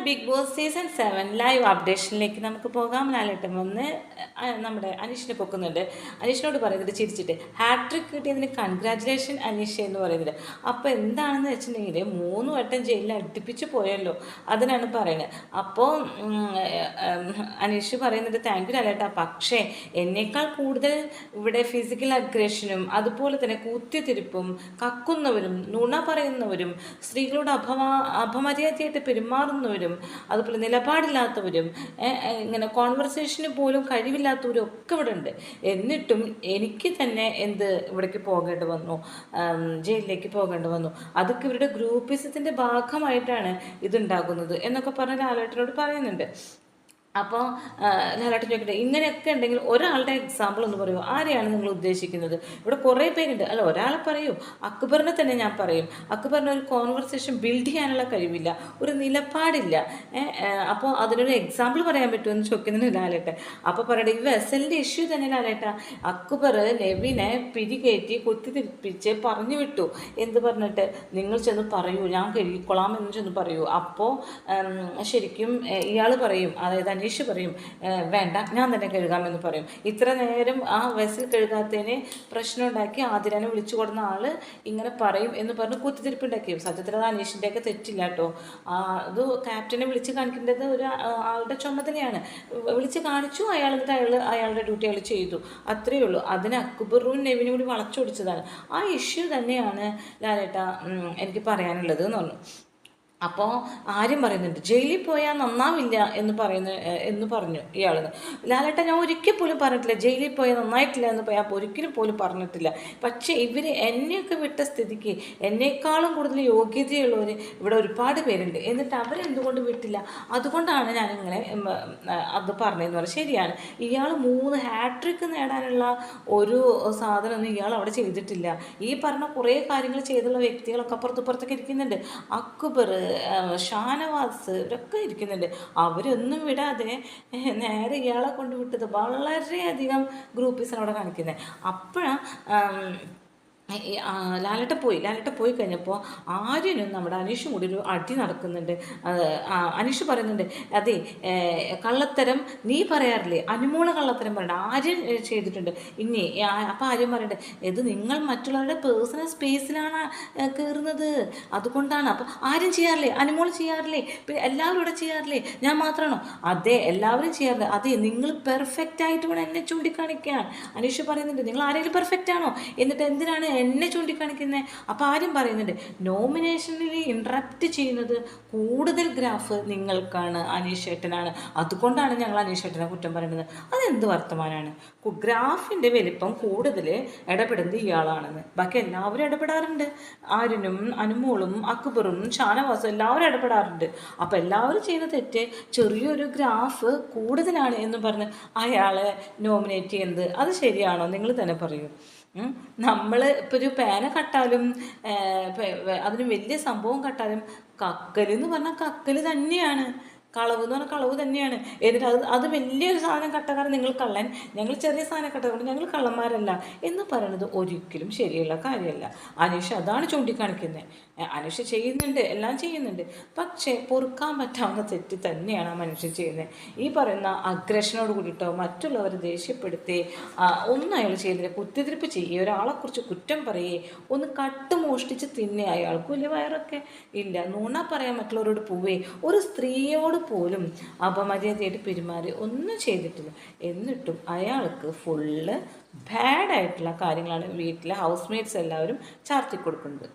Big boss season 7 live അപ്ഡേഷനിലേക്ക് നമുക്ക് പോകാം. ലാലേട്ടൻ വന്ന് നമ്മുടെ അനീഷിനെ പൊക്കുന്നുണ്ട്. അനീഷിനോട് പറയുന്നുണ്ട് ചിരിച്ചിട്ട്, ഹാട്രിക് കിട്ടിയതിന് കൺഗ്രാറ്റുലേഷൻ അനീഷ് എന്ന് പറയുന്നുണ്ട്. അപ്പോൾ എന്താണെന്ന് വെച്ചിട്ടുണ്ടെങ്കിൽ 3 വട്ടം ജയിലിൽ അടുപ്പിച്ച് പോയല്ലോ, അതിനാണ് പറയുന്നത്. അപ്പോൾ അനീഷ് പറയുന്നുണ്ട് താങ്ക് യു ലാലേട്ട, പക്ഷേ എന്നേക്കാൾ കൂടുതൽ ഇവിടെ ഫിസിക്കൽ അഗ്രഷനും അതുപോലെ തന്നെ കുത്തിത്തിരിപ്പും കക്കുന്നവരും നുണ പറയുന്നവരും സ്ത്രീകളോട് അപമര്യാദയായിട്ട് പെരുമാറുന്നവരും അതുപോലെ നിലപാടില്ലാത്തവരും ഇങ്ങനെ കോൺവെർസേഷന് പോലും കഴിവില്ലാത്തവരും ഒക്കെ ഇവിടെ ഉണ്ട്. എന്നിട്ടും എനിക്ക് തന്നെ ഇവിടേക്ക് പോകേണ്ടി വന്നു, ജയിലിലേക്ക് പോകേണ്ടി വന്നു. അതൊക്കെ ഇവരുടെ ഗ്രൂപ്പിസത്തിൻ്റെ ഭാഗമായിട്ടാണ് ഇതുണ്ടാകുന്നത് എന്നൊക്കെ പറഞ്ഞ് ലാലേട്ടനോട് പറയുന്നുണ്ട്. അപ്പോൾ ലാലേട്ടൻ ചോദിക്കട്ടെ, ഇങ്ങനെയൊക്കെ ഉണ്ടെങ്കിൽ ഒരാളുടെ എക്സാമ്പിൾ ഒന്ന് പറയുമോ? ആരെയാണ് നിങ്ങൾ ഉദ്ദേശിക്കുന്നത്? ഇവിടെ കുറേ പേരുണ്ട്, അല്ല ഒരാളെ പറയൂ. അക്ബറിനെ തന്നെ ഞാൻ പറയും. അക്ബറിന് ഒരു കോൺവെർസേഷൻ ബിൽഡ് ചെയ്യാനുള്ള കഴിവില്ല, ഒരു നിലപാടില്ല. അപ്പോൾ അതിനൊരു എക്സാമ്പിൾ പറയാൻ പറ്റുമെന്ന് ചോദിക്കുന്നതിന് ലാലേട്ടൻ. അപ്പോൾ പറയട്ടെ, ഈ വെസലിൻ്റെ ഇഷ്യൂ തന്നെ ലാലേട്ട. അക്ബർ നെവിനെ പിരികേറ്റി കുത്തിത്തിരിപ്പിച്ച് പറഞ്ഞു വിട്ടു. എന്ത് പറഞ്ഞിട്ട്? നിങ്ങൾ ചെന്ന് പറയൂ, ഞാൻ കഴുകിക്കൊള്ളാം എന്ന് ചെന്ന് പറയൂ. അപ്പോൾ ശരിക്കും ഇയാൾ പറയും, അതായത് അനീഷ് പറയും, വേണ്ട ഞാൻ തന്നെ കഴുകാമെന്ന് പറയും. ഇത്ര നേരം ആ വെസൽ കഴുകാത്തതിന് പ്രശ്നം ഉണ്ടാക്കി ആതിരനെ വിളിച്ചു കൊടുന്ന ആൾ ഇങ്ങനെ പറയും എന്ന് പറഞ്ഞ് കുത്തിത്തിരിപ്പുണ്ടാക്കി. സത്യത്തിൽ അത് അനീഷിൻ്റെയൊക്കെ തെറ്റില്ല കേട്ടോ. അത് ക്യാപ്റ്റനെ വിളിച്ച് കാണിക്കേണ്ടത് ഒരു ആളുടെ ചുമതലയാണ്. വിളിച്ച് കാണിച്ചു, എന്നിട്ട് അയാളുടെ ഡ്യൂട്ടി അയാൾ ചെയ്തു, അത്രയേ ഉള്ളൂ. അതിന് അക്ബറും നെവിനും കൂടി വളച്ചൊടിച്ചതാണ്. ആ ഇഷ്യൂ തന്നെയാണ് ലാലേട്ട എനിക്ക് പറയാനുള്ളത് എന്ന് പറഞ്ഞു. അപ്പോൾ ആരും പറയുന്നുണ്ട് ജയിലിൽ പോയാൽ നന്നാവില്ല എന്ന് പറഞ്ഞു ഇയാൾ. ലാലേട്ട ഞാൻ ഒരിക്കൽ പോലും പറഞ്ഞിട്ടില്ല ജയിലിൽ പോയാൽ നന്നായിട്ടില്ല എന്ന് ഒരിക്കലും പോലും പറഞ്ഞിട്ടില്ല. പക്ഷേ ഇവർ എന്നെയൊക്കെ വിട്ട സ്ഥിതിക്ക് എന്നേക്കാളും കൂടുതൽ യോഗ്യതയുള്ളവർ ഇവിടെ ഒരുപാട് പേരുണ്ട്. എന്നിട്ട് അവരെന്തുകൊണ്ട് വിട്ടില്ല? അതുകൊണ്ടാണ് ഞാനിങ്ങനെ അത് പറഞ്ഞതെന്ന് പറയും. ശരിയാണ്, ഇയാൾ 3 ഹാട്രിക്ക് നേടാനുള്ള ഒരു സാധനമൊന്നും ഇയാൾ അവിടെ ചെയ്തിട്ടില്ല. ഈ പറഞ്ഞ കുറേ കാര്യങ്ങൾ ചെയ്തുള്ള വ്യക്തികളൊക്കെ അപ്പുറത്തൊക്കെ ഇരിക്കുന്നുണ്ട്. അക്ബർ, ഷാനവാസ് ഇവരൊക്കെ ഇരിക്കുന്നുണ്ട്. അവരൊന്നും വിടാതെ നേരെ ഇയാളെ കൊണ്ട് വിട്ടത് വളരെയധികം ഗ്രൂപ്പീസാണ് അവിടെ കാണിക്കുന്നത്. അപ്പോഴാണ് ലാലേട്ട പോയി കഴിഞ്ഞപ്പോൾ ആര്യനും നമ്മുടെ അനീഷും കൂടി ഒരു അടി നടക്കുന്നുണ്ട്. അനീഷ് പറയുന്നുണ്ട്, അതെ കള്ളത്തരം നീ പറയാറില്ലേ, അനുമോള് കള്ളത്തരം പറയണ്ട, ആര്യൻ ചെയ്തിട്ടുണ്ട് ഇനി. അപ്പോൾ ആര്യൻ പറയണ്ടേ, ഇത് നിങ്ങൾ മറ്റുള്ളവരുടെ പേഴ്സണൽ സ്പേസിലാണ് കയറുന്നത്, അതുകൊണ്ടാണ്. അപ്പോൾ ആര്യൻ ചെയ്യാറില്ലേ, അനുമോള് ചെയ്യാറില്ലേ, പിന്നെ എല്ലാവരും ഇവിടെ ചെയ്യാറില്ലേ, ഞാൻ മാത്രമാണോ? അതെ എല്ലാവരും ചെയ്യാറില്ല. അതെ നിങ്ങൾ പെർഫെക്റ്റ് ആയിട്ട് വേണം എന്നെ ചൂണ്ടിക്കാണിക്കാൻ. അനീഷ് പറയുന്നുണ്ട്, നിങ്ങൾ ആരെങ്കിലും പെർഫെക്റ്റ് ആണോ? എന്നിട്ട് എന്തിനാണ് എന്നെ ചൂണ്ടിക്കാണിക്കുന്നത്? അപ്പോൾ ആരും പറയുന്നുണ്ട്, നോമിനേഷനിൽ ഇൻട്രപ്റ്റ് ചെയ്യുന്നത് കൂടുതൽ ഗ്രാഫ് നിങ്ങൾക്കാണ്, അനീഷ് ഏട്ടനാണ്, അതുകൊണ്ടാണ് ഞങ്ങൾ അനീഷ് ഏട്ടനെ കുറ്റം പറയുന്നത്. അതെന്ത് വർത്തമാനമാണ്? ഗ്രാഫിൻ്റെ വലിപ്പം കൂടുതൽ ഇടപെടുന്നത് ഇയാളാണെന്ന്. ബാക്കി എല്ലാവരും ഇടപെടാറുണ്ട്. ആര്യനും അനുമോളും അക്ബറും ഷാനവാസും എല്ലാവരും ഇടപെടാറുണ്ട്. അപ്പോൾ എല്ലാവരും ചെയ്യുന്ന തെറ്റ് ചെറിയൊരു ഗ്രാഫ് കൂടുതലാണ് എന്ന് പറഞ്ഞ് അയാളെ നോമിനേറ്റ് ചെയ്യുന്നത് അത് ശരിയാണോ? നിങ്ങൾ തന്നെ പറയൂ. നമ്മൾ ഇപ്പോൾ ഒരു പേന കട്ടാലും അതിന് വലിയ സംഭവം കട്ടാലും കക്കൽ എന്ന് പറഞ്ഞാൽ കക്കൽ തന്നെയാണ്, കളവ് എന്ന് പറഞ്ഞാൽ കളവ് തന്നെയാണ്. എന്നിട്ട് അത് വലിയൊരു സാധനം കട്ടക്കാരൻ നിങ്ങൾ കള്ളൻ, ഞങ്ങൾ ചെറിയ സാധനം കട്ടക്കൊണ്ട് ഞങ്ങൾ കള്ളന്മാരല്ല എന്ന് പറയുന്നത് ഒരിക്കലും ശരിയുള്ള കാര്യമല്ല. അനീഷ് അതാണ് ചൂണ്ടിക്കാണിക്കുന്നത്. അനീഷ് ചെയ്യുന്നുണ്ട്, എല്ലാം ചെയ്യുന്നുണ്ട്, പക്ഷേ പൊറുക്കാൻ പറ്റാവുന്ന തെറ്റ് തന്നെയാണ് ആ മനുഷ്യൻ ചെയ്യുന്നത്. ഈ പറയുന്ന അഗ്രഷനോട് കൂടിയിട്ടോ മറ്റുള്ളവരെ ദേഷ്യപ്പെടുത്തി ഒന്നും അയാൾ ചെയ്തില്ല. കുത്തിത്തിരിപ്പ് ചെയ്യുക, ഒരാളെക്കുറിച്ച് കുറ്റം പറയുകയെ, ഒന്ന് കട്ട് മോഷ്ടിച്ച് തിന്നെ, അയാൾക്ക് വലിയ വയറൊക്കെ ഇല്ല, നുണ പറയാൻ മറ്റുള്ളവരോട് പോവേ, ഒരു സ്ത്രീയോട് പോലും അപമര്യാദയായിട്ട് പെരുമാറി ഒന്നും ചെയ്തിട്ടില്ല. എന്നിട്ടും അയാൾക്ക് ഫുള്ള് ബാഡായിട്ടുള്ള കാര്യങ്ങളാണ് വീട്ടിലെ ഹൗസ് മേറ്റ്സ് എല്ലാവരും ചാർത്തി കൊടുക്കുന്നത്.